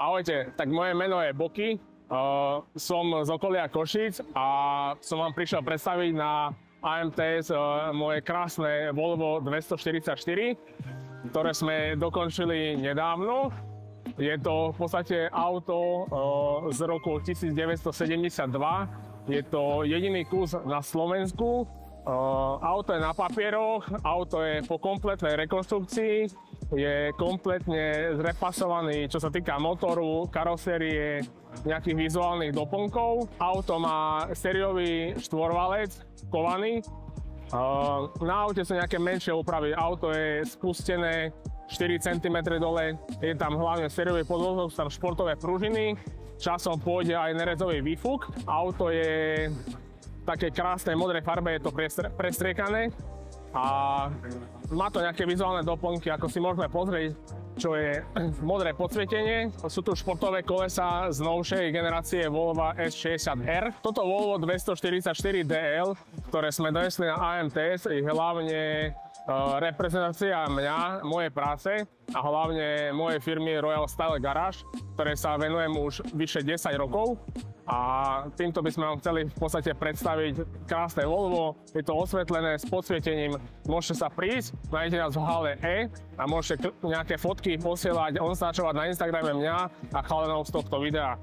Ahojte, tak moje meno je Boky, som z okolia Košíc a som vám prišiel predstaviť na AMTS moje krásne Volvo 244, ktoré sme dokončili nedávno. Je to v podstate auto z roku 1972, je to jediný kus na Slovensku. Auto je na papieroch, auto je po kompletnej rekonštrukcii, je kompletne zrepasovaný, čo sa týka motoru, karosérie, nejakých vizuálnych doplnkov. Auto má sériový štvorvalec, kovaný. Na aute sú nejaké menšie úpravy, auto je spustené 4 cm dole, je tam hlavne sériový podvozok, sú tam športové pružiny, časom pôjde aj nerezový výfuk. Auto je v takej krásnej modrej farbe, je to prestriekané a má to nejaké vizuálne doplnky, ako si môžeme pozrieť, čo je modré podsvietenie. Sú tu športové kolesa z novšej generácie Volvo S60R. Toto Volvo 244 DL, ktoré sme donesli na AMTS, je hlavne reprezentácia mňa, mojej práce a hlavne mojej firmy Royal Style Garage, ktoré sa venujem už vyše 10 rokov. A týmto by sme vám chceli v podstate predstaviť krásne Volvo. Je to osvetlené s podsvietením. Môžete sa prísť, nájdete nás v hale E a môžete nejaké fotky posielať, označovať na Instagrame mňa a chalanov z tohto videa.